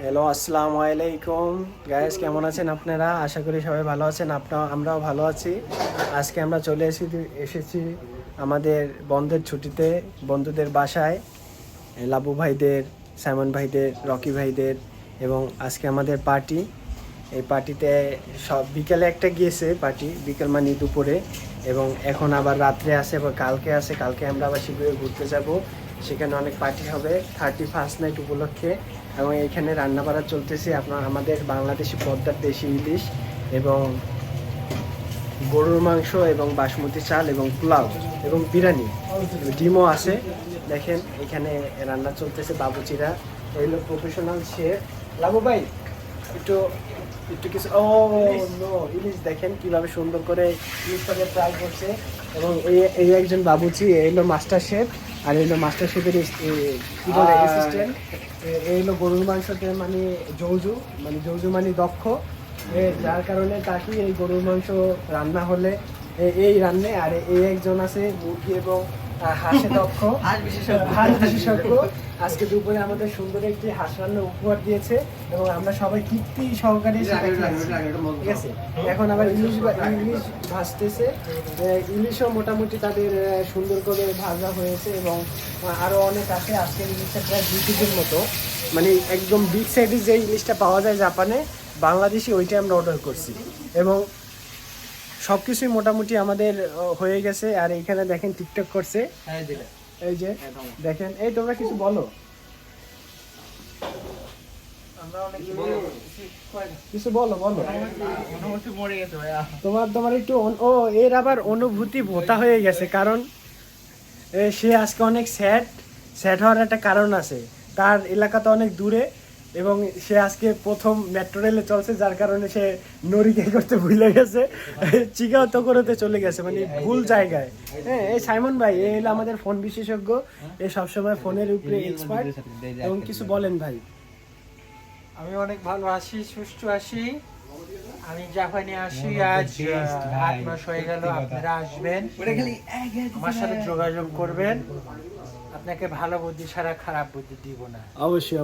Hello, আসসালামু আলাইকুম guys, কেমন আছেন আপনারা? আশা করি সবাই ভালো আছেন। আমরাও ভালো আছি। আজকে আমরা চলে এসেছি আমাদের বন্ধের ছুটিতে বন্ধুদের বাসায়, লাবু ভাইদের, সাইমন ভাইদের, রকি ভাইদের, এবং আজকে আমাদের পার্টি। এই পার্টিতে সব বিকেলে একটা গিয়েছে পার্টি, বিকেল মানে দুপুরে, এবং এখন আবার রাত্রে আছে বা কালকে আছে। কালকে আমরা আবার শিবিরে ঘুরতে যাব, সেখানে অনেক পার্টি হবে 31st নাইট উপলক্ষে। এবং এখানে রান্না বাড়া চলতেছে আমাদের বাংলাদেশি পদ্মার দেশি ইলিশ এবং গরুর মাংস এবং বাসমতি চাল এবং পোলাও এবং বিরিয়ানি, ডিমও আছে। দেখেন এখানে রান্না চলতেছে, বাবুচিরা এগুলো প্রফেশনাল শেফ। লাবু ভাই একটু একটু কিছু, ও নো, ইলিশ দেখেন কিভাবে সুন্দর করে ইলিশটাকে ফ্রাই করছে। এবং এই একজন বাবুচি, এই হলো মাস্টার শেফ, আর এই হলো মাস্টার শেফের কি বলে অ্যাসিস্ট্যান্ট। এই হলো গরুর মাংসতে মানে জৌজু, মানে দক্ষ, যার কারণে তাকে এই গরুর মাংস রান্না হলে এই রান্নে। আর এই একজন আছে মুরগি এবং হাঁসে দক্ষ, হাঁস বিশেষজ্ঞ। আজকে দুপুরে আমাদের সুন্দর একটি হাঁস রান্না উপহার দিয়েছে এবং আমরা সবাই তৃপ্তি সহকারে সেটা খেয়েছি। ঠিক আছে, এখন আবার ইলিশ ভাজতেছে। ইলিশও মোটামুটি তাদের সুন্দর করে ভাজা হয়েছে এবং আরো অনেক আছে। আজকে ইলিশটা প্রায় 2 কেজির মতো, মানে একদম বিগ সাইজের যে ইলিশটা পাওয়া যায় জাপানে, বাংলাদেশি, ওইটা আমরা অর্ডার করছি। এবং সব কিছুই মোটামুটি আমাদের হয়ে গেছে। আর এইখানে দেখেন টিকটক করছে, এই যে দেখেন। এই তোমরা কিছু বলো, কিছু বলো। তোমার একটু এর আবার অনুভূতি ভোতা হয়ে গেছে, কারণ সে আজকে অনেক স্যাড হওয়ার একটা কারণ আছে। তার এলাকাতে অনেক দূরে এবং সে আজকে প্রথম মেট্রো রেলে চলছে, যার কারণে সে নরিকে করতে ভুলে গেছে, চিকাও তো করতে চলে গেছে, মানে ভুল জায়গায়। হ্যাঁ, এই সাইমন ভাই এই হলো আমাদের ফোন বিশেষজ্ঞ, এ সবসময় ফোনের উপরে এক্সপার্ট। এবং কিছু বলেন ভাই। আমি অনেক ভালো আছি, সুস্থ আছি। আমি জাপানে আসি আজ 8 মাস হয়ে গেল। আপনারা আসবেন, আমার সাথে যোগাযোগ করবেন। আপনাকে ভালো বুদ্ধি ছাড়া খারাপ বুদ্ধি দিব না। অবশ্যই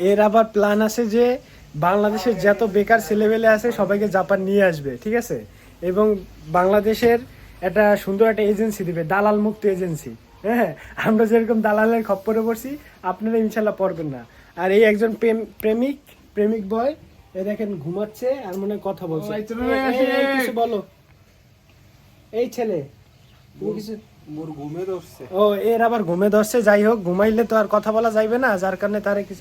এর আবার প্ল্যান আছে যে বাংলাদেশের যত বেকার ছেলেবেলে আছে সবাইকে জাপান নিয়ে আসবে, ঠিক আছে? এবং বাংলাদেশের একটা সুন্দর একটা এজেন্সি দিবে, দালাল মুক্ত এজেন্সি। হ্যাঁ, আমরা যেরকম দালালের খপ্পরে পড়ছি, আপনারা ইনশাল্লাহ পড়বেন না। আর এই একজন প্রেমিক বয়, এ দেখেন ঘুমাচ্ছে আর মনে হয় কথা বলছে। কিছু বলো, এই ছেলে তুমি কিছু। এর আবার ঘুমে ধরছে। যাই হোক, ঘুমাইলে তো আর কথা বলা যাইবে না, যার কারণে তারে কিছু